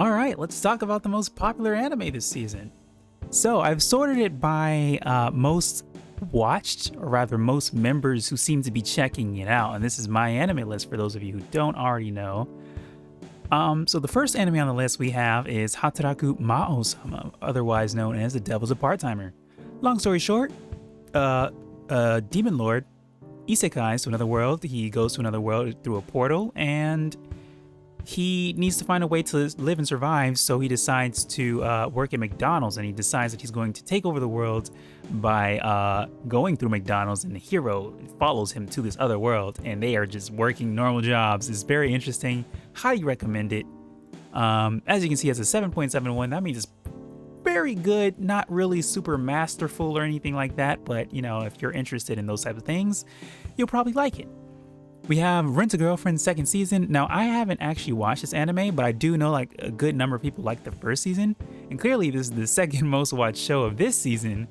All right, let's talk about the most popular anime this season. So I've sorted it by most watched, or rather most members who seem to be checking it out. And this is my anime list for those of you who don't already know. So the first anime on the list we have is Hataraku Mao-sama, otherwise known as The Devil's a Part-Timer. Long story short, a demon lord isekais to another world. He goes to another world through a portal, and he needs to find a way to live and survive, so he decides to work at McDonald's, and he decides that he's going to take over the world by going through McDonald's, and the hero follows him to this other world, and they are just working normal jobs. It's very interesting. Highly recommend it. As you can see, it's a 7.71. That means it's very good, not really super masterful or anything like that, but you know, if you're interested in those types of things, you'll probably like it. We have Rent-a-Girlfriend second season. Now, I haven't actually watched this anime, but I do know like a good number of people like the first season, and clearly this is the second most watched show of this season,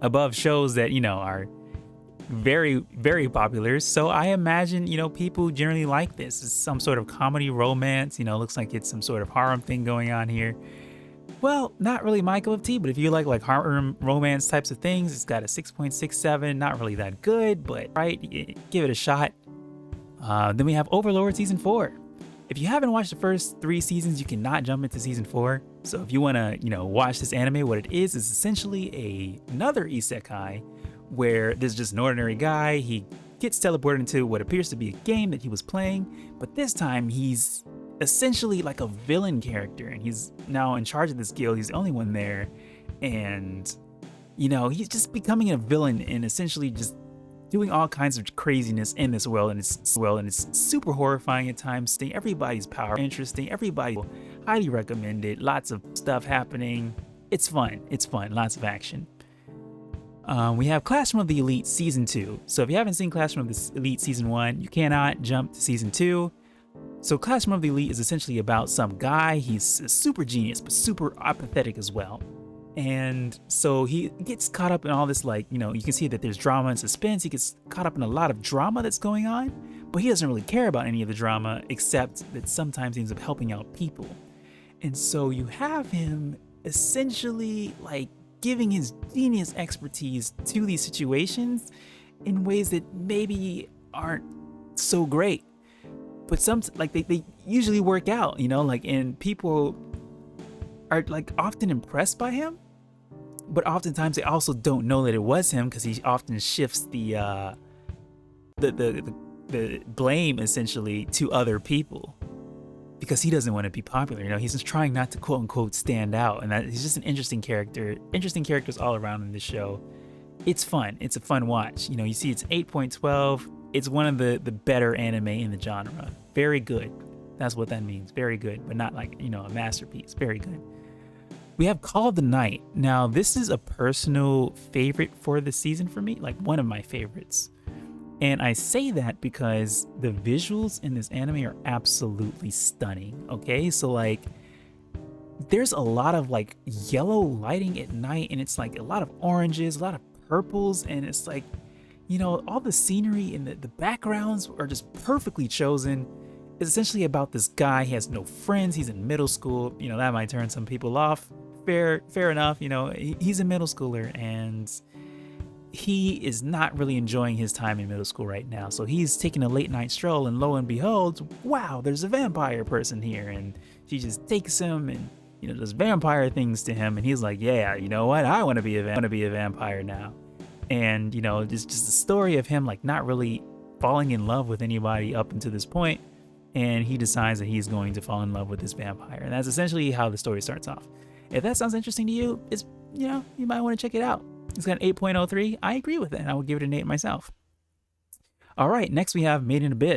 above shows that, you know, are very, very popular. So I imagine, you know, people generally like this. It's some sort of comedy romance, you know, looks like it's some sort of harem thing going on here. Well, not really my cup of tea, but if you like harem romance types of things, it's got a 6.67, not really that good, but right, give it a shot. Then we have Overlord Season 4. If you haven't watched the first 3 seasons, you cannot jump into Season 4. So if you want to, you know, watch this anime, what it is essentially another isekai where there's just an ordinary guy. He gets teleported into what appears to be a game that he was playing, but this time he's essentially like a villain character, and he's now in charge of this guild. He's the only one there, and you know, he's just becoming a villain and essentially just doing all kinds of craziness in this world, and it's super horrifying at times. Seeing everybody's power, interesting. Everybody will highly recommend it. Lots of stuff happening. It's fun. Lots of action. We have Classroom of the Elite Season 2. So if you haven't seen Classroom of the Elite Season 1, you cannot jump to Season 2. So Classroom of the Elite is essentially about some guy. He's a super genius, but super apathetic as well. And so he gets caught up in all this, like, you know, you can see that there's drama and suspense. He gets caught up in a lot of drama that's going on, but he doesn't really care about any of the drama, except that sometimes he ends up helping out people. And so you have him essentially like giving his genius expertise to these situations in ways that maybe aren't so great. But some, like, they usually work out, you know, like, and people are like often impressed by him, but oftentimes they also don't know that it was him, because he often shifts the blame essentially to other people, because he doesn't want to be popular. You know, he's just trying not to quote unquote stand out, and that he's just an interesting character. Interesting characters all around in this show. It's fun. It's a fun watch. You know, you see it's 8.12. It's one of the better anime in the genre. Very good. That's what that means. Very good, but not like, you know, a masterpiece. Very good. We have Call of the Night. Now, this is a personal favorite for the season for me, like one of my favorites. And I say that because the visuals in this anime are absolutely stunning. Okay, so like there's a lot of like yellow lighting at night, and it's like a lot of oranges, a lot of purples, and it's like, you know, all the scenery and the backgrounds are just perfectly chosen. It's essentially about this guy. He has no friends. He's in middle school. You know, that might turn some people off. Fair enough. You know, he's a middle schooler, and he is not really enjoying his time in middle school right now. So he's taking a late night stroll, and lo and behold, wow, there's a vampire person here, and she just takes him and, you know, does vampire things to him, and he's like, yeah, you know what? I want to be a vampire now. And, you know, it's just a story of him like not really falling in love with anybody up until this point, and he decides that he's going to fall in love with this vampire, and that's essentially how the story starts off. If that sounds interesting to you, it's, you know, you might want to check it out. It's got an 8.03. I agree with it, and I would give it an 8 myself. All right, next we have Made in Abyss.